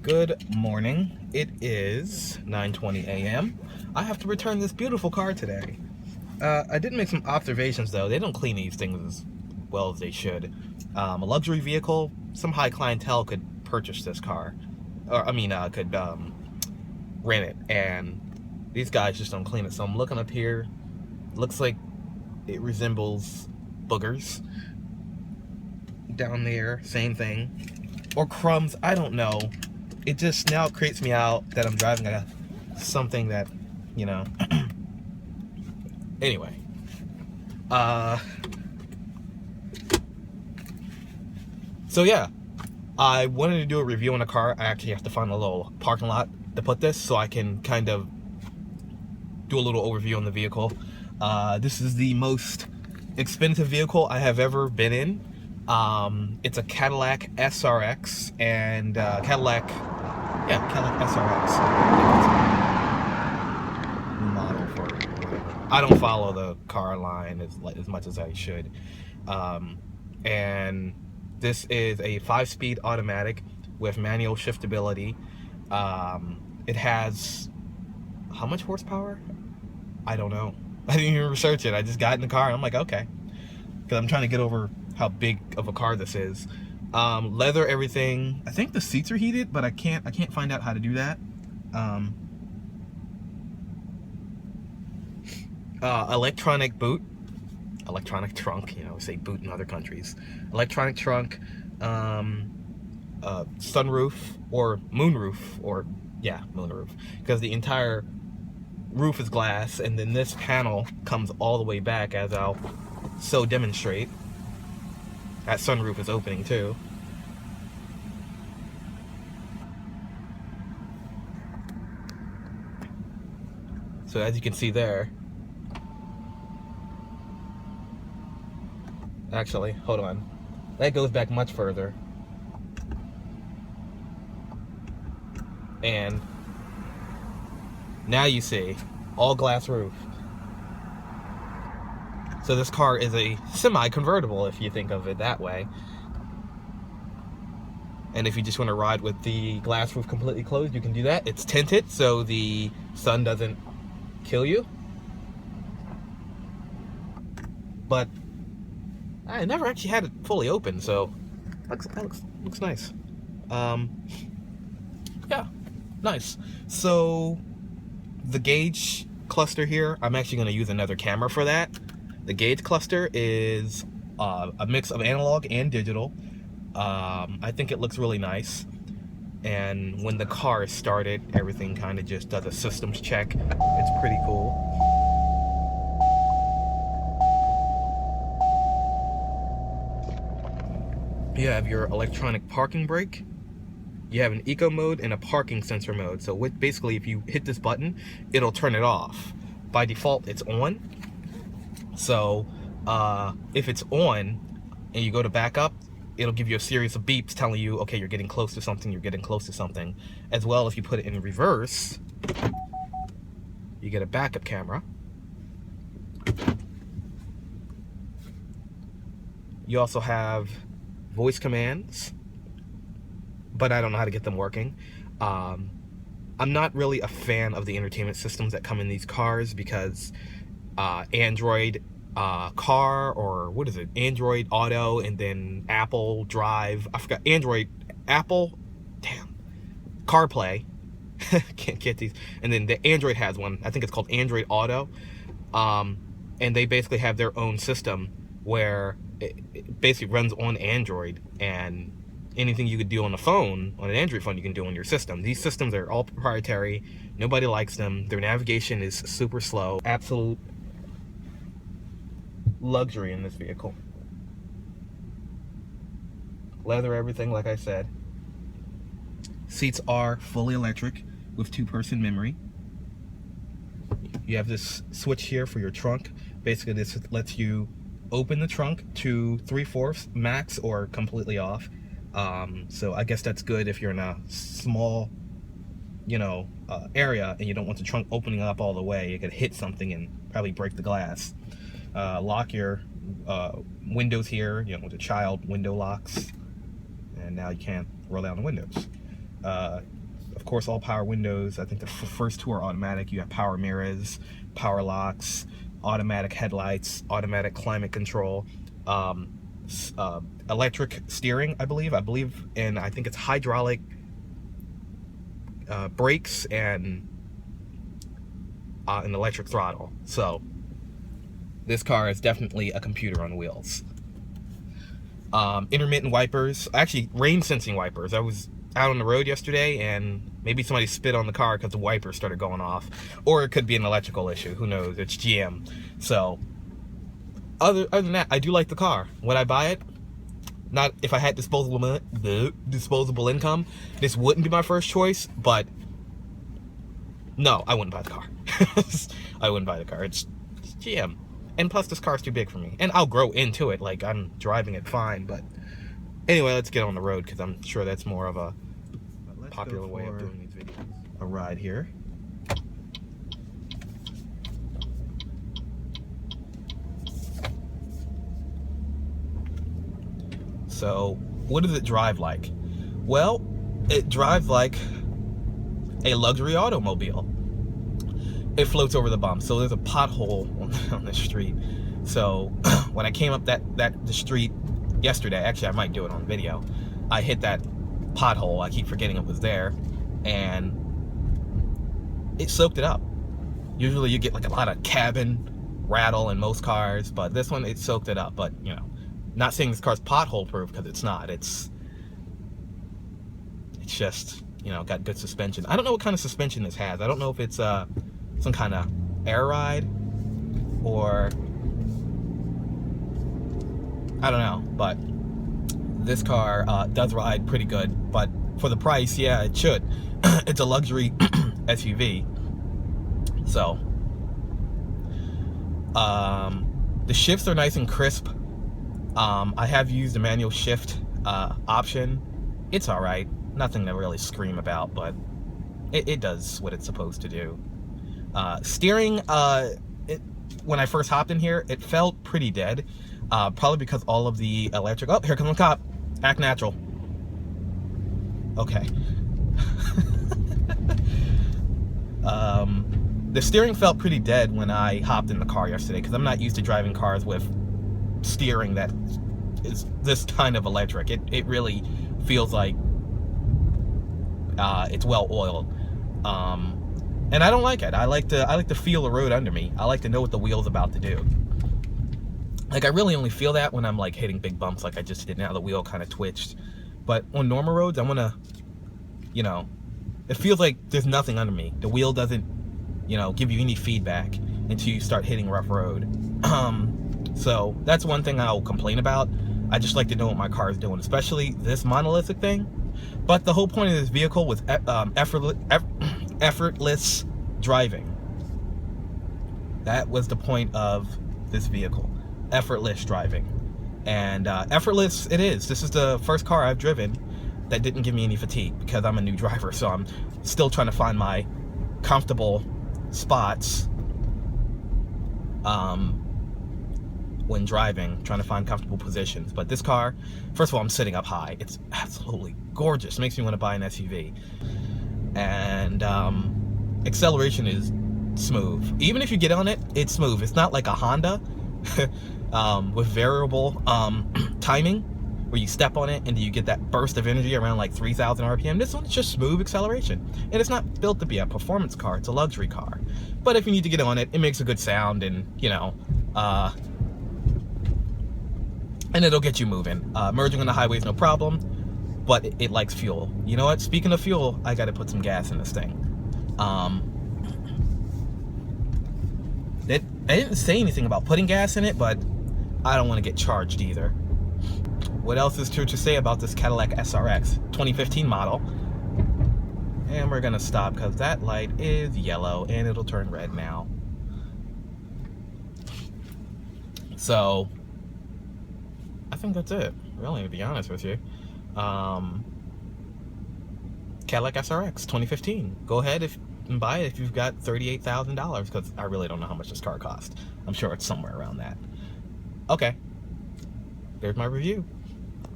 Good morning. It is 9:20 a.m. I have to return this beautiful car today. I did make some observations though. They don't clean these things as well as they should. A luxury vehicle, some high clientele could purchase this car, or could rent it, and these guys just don't clean it. So I'm looking up here. Looks like it resembles boogers. Down there, same thing, or crumbs. I don't know. It just now creeps me out that I'm driving something that, you know. Anyway, so yeah, I wanted to do a review on a car. I actually have to find a little parking lot to put this so I can kind of do a little overview on the vehicle. This is the most expensive vehicle I have ever been in. It's a Cadillac SRX, and Cadillac SRX. Model for whatever. I don't follow the car line as much as I should. And this is a 5-speed automatic with manual shiftability. It has how much horsepower? I don't know. I didn't even research it. I just got in the car and I'm like, okay, because I'm trying to get over how big of a car this is. Leather, everything. I think the seats are heated, but I can't find out how to do that. Electronic boot, electronic trunk. You know, we say boot in other countries. Electronic trunk, sunroof or moonroof, or yeah, moonroof, because the entire roof is glass, and then this panel comes all the way back, as I'll so demonstrate. That sunroof is opening too. So as you can see there, actually, hold on, that goes back much further. And now you see all glass roof. So this car is a semi-convertible, if you think of it that way. And if you just want to ride with the glass roof completely closed, you can do that. It's tinted, so the sun doesn't kill you. But I never actually had it fully open, so that looks nice. Yeah, nice. So the gauge cluster here, I'm actually going to use another camera for that. The gauge cluster is a mix of analog and digital. I think it looks really nice. And when the car is started, everything kind of just does a systems check. It's pretty cool. You have your electronic parking brake. You have an eco mode and a parking sensor mode. So basically, if you hit this button, it'll turn it off. By default, it's on. So if it's on and you go to back up, it'll give you a series of beeps telling you, okay, you're getting close to something, you're getting close to something. As well, if you put it in reverse, you get a backup camera. You also have voice commands, but I don't know how to get them working. I'm not really a fan of the entertainment systems that come in these cars, because Android car, or what is it, Android Auto, and then Apple Drive, I forgot, Apple, damn, CarPlay, can't get these, and then the Android has one, I think it's called Android Auto, and they basically have their own system where it basically runs on Android, and anything you could do on the phone, on an Android phone, you can do on your system. These systems are all proprietary. Nobody likes them. Their navigation is super slow. Absolute luxury in this vehicle. Leather, everything, like I said. Seats are fully electric with 2-person memory. You have this switch here for your trunk. Basically, this lets you open the trunk to 3/4 max or completely off. So I guess that's good if you're in a small, area and you don't want the trunk opening up all the way. You could hit something and probably break the glass. Lock your windows here, with the child window locks, and now you can't roll down the windows. Of course, all power windows. I think the first two are automatic. You have power mirrors, power locks, automatic headlights, automatic climate control, electric steering, I believe, and I think it's hydraulic brakes and an electric throttle. So this car is definitely a computer on wheels. Intermittent wipers, actually rain sensing wipers. I was out on the road yesterday and maybe somebody spit on the car because the wipers started going off, or it could be an electrical issue, who knows, it's GM. So other than that, I do like the car. Would I buy it? Not if I had disposable income. This wouldn't be my first choice, but no, I wouldn't buy the car. I wouldn't buy the car. It's GM. And plus, this car's too big for me. And I'll grow into it. Like, I'm driving it fine. But anyway, let's get on the road, because I'm sure that's more of a popular way of doing these videos. A ride here. So, what does it drive like? Well, it drives like a luxury automobile. It floats over the bumps. So there's a pothole on the street. So when I came up the street yesterday, actually I might do it on video, I hit that pothole. I keep forgetting it was there, and it soaked it up. Usually you get like a lot of cabin rattle in most cars, but this one, it soaked it up. But you know, not saying this car's pothole proof, because it's not. It's just, you know, got good suspension. I don't know what kind of suspension this has. I don't know if it's some kind of air ride, or I don't know, but this car does ride pretty good. But for the price, yeah, it should. It's a luxury SUV. So the shifts are nice and crisp. I have used the manual shift option. It's all right, nothing to really scream about, but it does what it's supposed to do. Steering, when I first hopped in here, it felt pretty dead. Probably because all of the electric... Oh, here comes the cop. Act natural. Okay. The steering felt pretty dead when I hopped in the car yesterday, because I'm not used to driving cars with steering that is this kind of electric. It really feels like it's well oiled. And I don't like it. I like to feel the road under me. I like to know what the wheel's about to do. Like, I really only feel that when I'm like hitting big bumps like I just did now. The wheel kind of twitched. But on normal roads, I want to, you know, it feels like there's nothing under me. The wheel doesn't, you know, give you any feedback until you start hitting rough road. So that's one thing I'll complain about. I just like to know what my car is doing, especially this monolithic thing. But the whole point of this vehicle was effortless driving. That was the point of this vehicle. Effortless driving. And effortless it is. This is the first car I've driven that didn't give me any fatigue, because I'm a new driver, so I'm still trying to find my comfortable spots when driving, trying to find comfortable positions. But this car, first of all, I'm sitting up high. It's absolutely gorgeous. It makes me want to buy an SUV. And acceleration is smooth. Even if you get on it, it's smooth. It's not like a Honda with variable timing, where you step on it and you get that burst of energy around like 3,000 RPM. This one's just smooth acceleration. And it's not built to be a performance car. It's a luxury car. But if you need to get on it, it makes a good sound, and, you know, and it'll get you moving. Merging on the highway is no problem, but it likes fuel. You know what? Speaking of fuel, I got to put some gas in this thing. I didn't say anything about putting gas in it, but I don't want to get charged either. What else is true to say about this Cadillac SRX 2015 model? And we're gonna stop because that light is yellow and it'll turn red now. So I think that's it, really, to be honest with you. Cadillac SRX 2015. Go ahead and buy it if you've got $38,000, because I really don't know how much this car cost. I'm sure it's somewhere around that. Okay, there's my review.